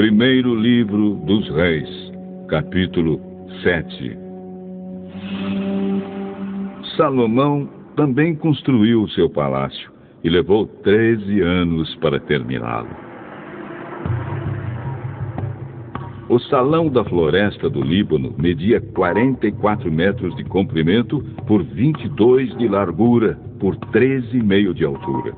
Primeiro livro dos Reis, capítulo 7. Salomão também construiu o seu palácio e levou 13 anos para terminá-lo. O salão da floresta do Líbano media 44 metros de comprimento por 22 de largura por 13,5 de altura.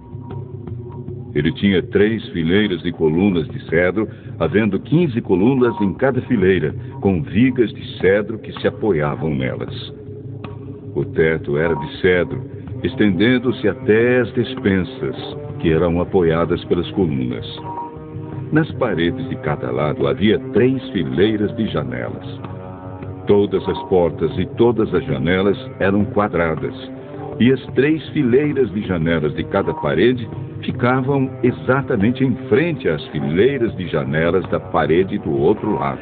Ele tinha 3 fileiras de colunas de cedro, havendo 15 colunas em cada fileira, com vigas de cedro que se apoiavam nelas. O teto era de cedro, estendendo-se até as despensas, que eram apoiadas pelas colunas. Nas paredes de cada lado havia 3 fileiras de janelas. Todas as portas e todas as janelas eram quadradas, e as 3 fileiras de janelas de cada parede ficavam exatamente em frente às fileiras de janelas da parede do outro lado.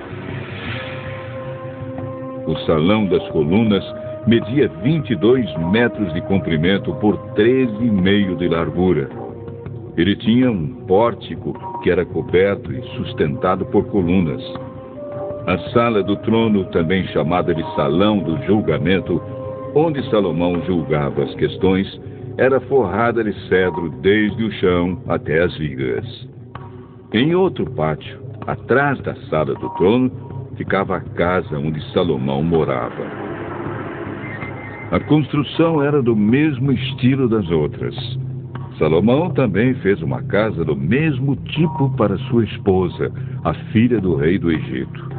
O salão das colunas media 22 metros de comprimento por 13,5 de largura. Ele tinha um pórtico que era coberto e sustentado por colunas. A sala do trono, também chamada de Salão do Julgamento, onde Salomão julgava as questões, era forrada de cedro desde o chão até as vigas. Em outro pátio, atrás da sala do trono, ficava a casa onde Salomão morava. A construção era do mesmo estilo das outras. Salomão também fez uma casa do mesmo tipo para sua esposa, a filha do rei do Egito.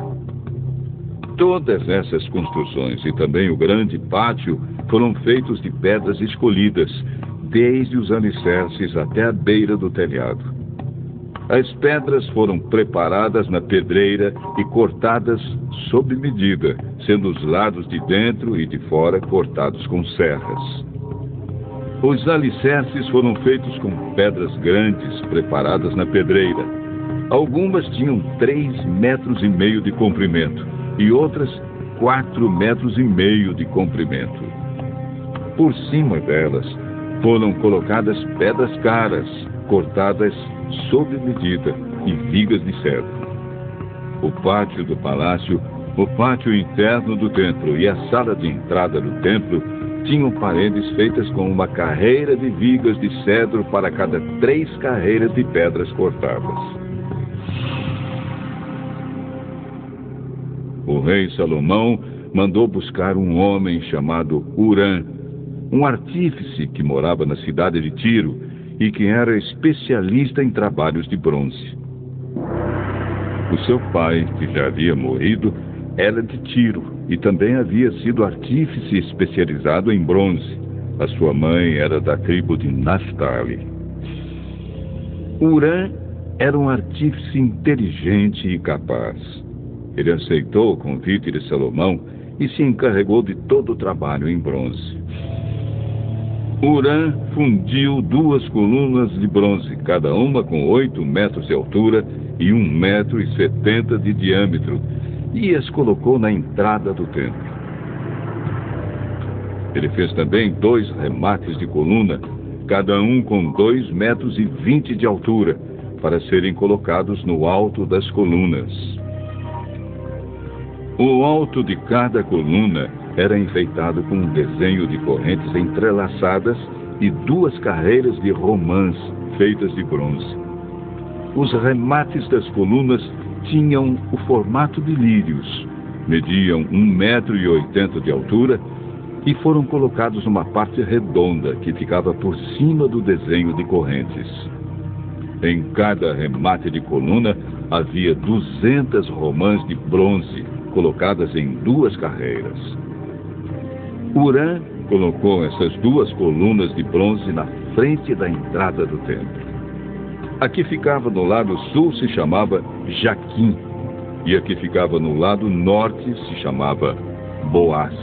Todas essas construções e também o grande pátio foram feitos de pedras escolhidas, desde os alicerces até a beira do telhado. As pedras foram preparadas na pedreira e cortadas sob medida, sendo os lados de dentro e de fora cortados com serras. Os alicerces foram feitos com pedras grandes preparadas na pedreira. Algumas tinham 3,5 metros de comprimento e outras 4,5 metros de comprimento. Por cima delas foram colocadas pedras caras, cortadas sob medida, e vigas de cedro. O pátio do palácio, o pátio interno do templo e a sala de entrada do templo tinham paredes feitas com uma carreira de vigas de cedro para cada 3 carreiras de pedras cortadas. O rei Salomão mandou buscar um homem chamado Hurã, um artífice que morava na cidade de Tiro e que era especialista em trabalhos de bronze. O seu pai, que já havia morrido, era de Tiro e também havia sido artífice especializado em bronze. A sua mãe era da tribo de Naftali. Hurã era um artífice inteligente e capaz. Ele aceitou o convite de Salomão e se encarregou de todo o trabalho em bronze. Hurã fundiu 2 colunas de bronze, cada uma com 8 metros de altura e 1,70 metro de diâmetro, e as colocou na entrada do templo. Ele fez também 2 remates de coluna, cada um com 2,20 metros de altura, para serem colocados no alto das colunas. O alto de cada coluna era enfeitado com um desenho de correntes entrelaçadas e 2 carreiras de romãs feitas de bronze. Os remates das colunas tinham o formato de lírios, mediam 1,80 metro de altura e foram colocados numa parte redonda que ficava por cima do desenho de correntes. Em cada remate de coluna havia 200 romãs de bronze colocadas em 2 carreiras. Hurã colocou essas 2 colunas de bronze na frente da entrada do templo. A que ficava no lado sul se chamava Jaquim, e a que ficava no lado norte se chamava Boaz.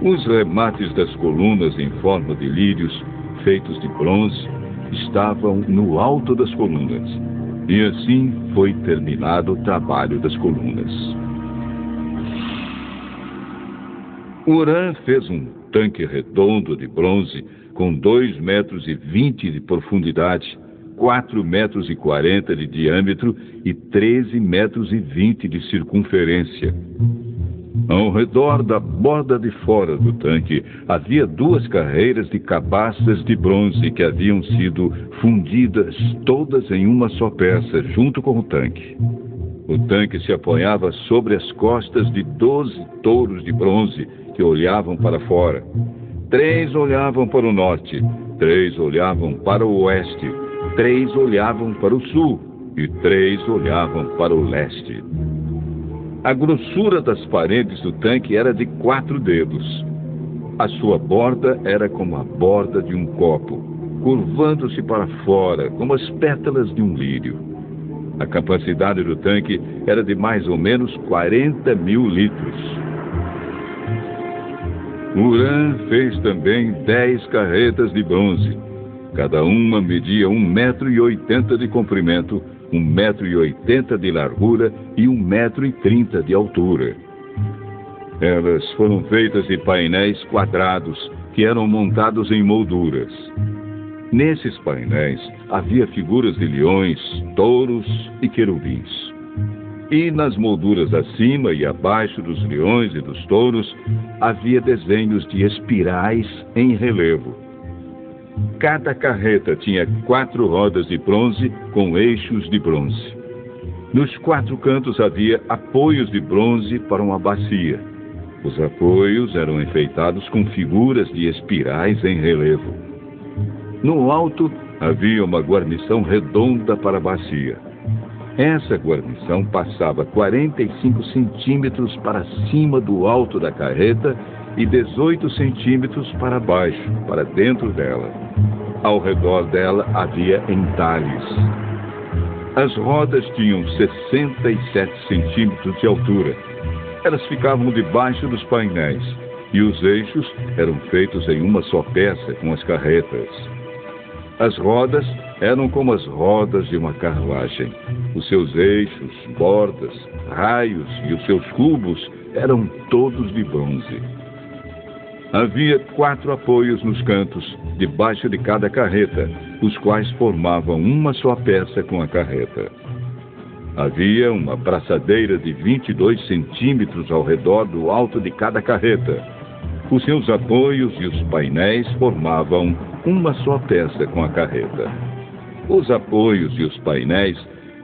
Os remates das colunas em forma de lírios, feitos de bronze, estavam no alto das colunas, e assim foi terminado o trabalho das colunas. Hurã fez um tanque redondo de bronze com 2,20 metros de profundidade, 4,40 metros de diâmetro e 13,20 metros de circunferência. Ao redor da borda de fora do tanque havia 2 carreiras de cabaças de bronze que haviam sido fundidas todas em uma só peça junto com o tanque. O tanque se apoiava sobre as costas de 12 touros de bronze que olhavam para fora. 3 olhavam para o norte, 3 olhavam para o oeste, 3 olhavam para o sul e 3 olhavam para o leste. A grossura das paredes do tanque era de 4 dedos. A sua borda era como a borda de um copo, curvando-se para fora, como as pétalas de um lírio. A capacidade do tanque era de mais ou menos 40.000 litros. Hurã fez também 10 carretas de bronze. Cada uma media 1,80 metros de comprimento, 1,80 metros de largura e 1,30 metros de altura. Elas foram feitas de painéis quadrados que eram montados em molduras. Nesses painéis havia figuras de leões, touros e querubins. E nas molduras acima e abaixo dos leões e dos touros havia desenhos de espirais em relevo. Cada carreta tinha 4 rodas de bronze com eixos de bronze. Nos 4 cantos havia apoios de bronze para uma bacia. Os apoios eram enfeitados com figuras de espirais em relevo. No alto havia uma guarnição redonda para a bacia. Essa guarnição passava 45 centímetros para cima do alto da carreta e 18 centímetros para baixo, para dentro dela. Ao redor dela havia entalhes. As rodas tinham 67 centímetros de altura. Elas ficavam debaixo dos painéis e os eixos eram feitos em uma só peça com as carretas. As rodas eram como as rodas de uma carruagem. Os seus eixos, bordas, raios e os seus cubos eram todos de bronze. Havia 4 apoios nos cantos, debaixo de cada carreta, os quais formavam uma só peça com a carreta. Havia uma braçadeira de 22 centímetros ao redor do alto de cada carreta. Os seus apoios e os painéis formavam uma só peça com a carreta. Os apoios e os painéis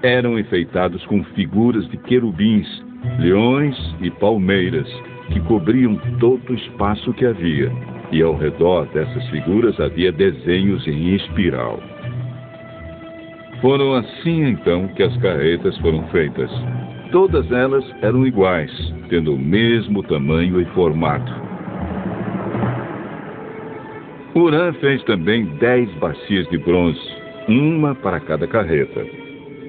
eram enfeitados com figuras de querubins, leões e palmeiras, que cobriam todo o espaço que havia, e ao redor dessas figuras havia desenhos em espiral. Foram assim então que as carretas foram feitas. Todas elas eram iguais, tendo o mesmo tamanho e formato. Hurã fez também 10 bacias de bronze, uma para cada carreta.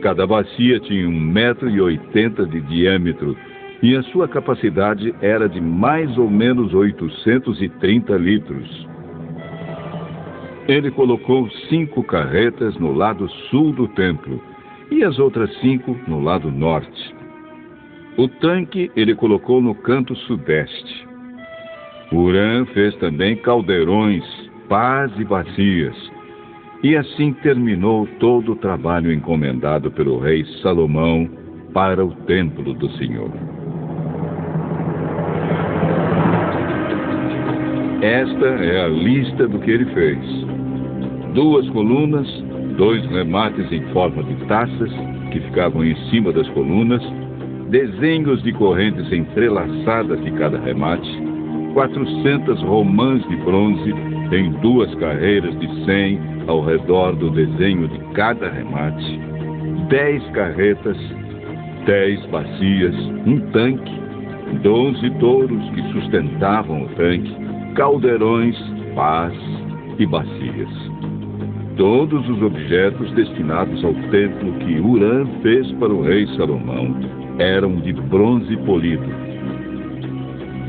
Cada bacia tinha 1,80 metros de diâmetro e a sua capacidade era de mais ou menos 830 litros. Ele colocou 5 carretas no lado sul do templo e as outras 5 no lado norte. O tanque ele colocou no canto sudeste. Hurã fez também caldeirões, pás e bacias. E assim terminou todo o trabalho encomendado pelo rei Salomão para o templo do Senhor. Esta é a lista do que ele fez: 2 colunas, 2 remates em forma de taças que ficavam em cima das colunas, desenhos de correntes entrelaçadas de cada remate, 400 romãs de bronze em 2 carreiras de 100 ao redor do desenho de cada remate, 10 carretas, 10 bacias, um tanque, 12 touros que sustentavam o tanque, caldeirões, pás e bacias. Todos os objetos destinados ao templo que Hurã fez para o rei Salomão eram de bronze polido.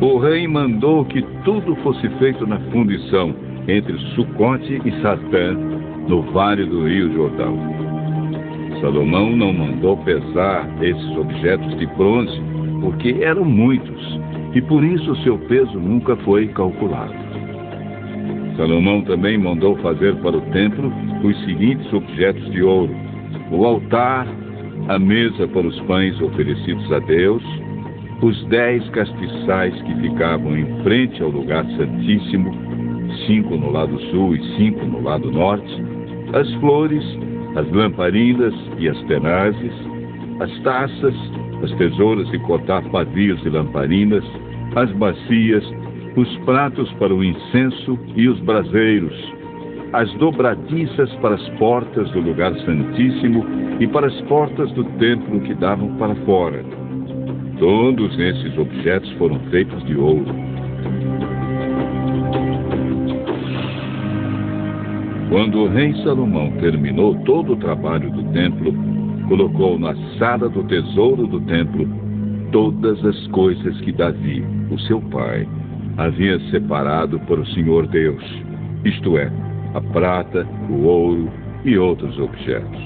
O rei mandou que tudo fosse feito na fundição entre Sucote e Sartã, no vale do rio Jordão. Salomão não mandou pesar esses objetos de bronze, porque eram muitos, e por isso seu peso nunca foi calculado. Salomão também mandou fazer para o templo os seguintes objetos de ouro: o altar, a mesa para os pães oferecidos a Deus, os 10 castiçais que ficavam em frente ao lugar santíssimo, 5 no lado sul e 5 no lado norte, as flores, as lamparinas e as tenazes, as taças, as tesouras de cortar pavios e lamparinas, as bacias, os pratos para o incenso e os braseiros, as dobradiças para as portas do lugar santíssimo e para as portas do templo que davam para fora. Todos esses objetos foram feitos de ouro. Quando o rei Salomão terminou todo o trabalho do templo, colocou na sala do tesouro do templo todas as coisas que Davi, o seu pai, havia separado para o Senhor Deus, isto é, a prata, o ouro e outros objetos.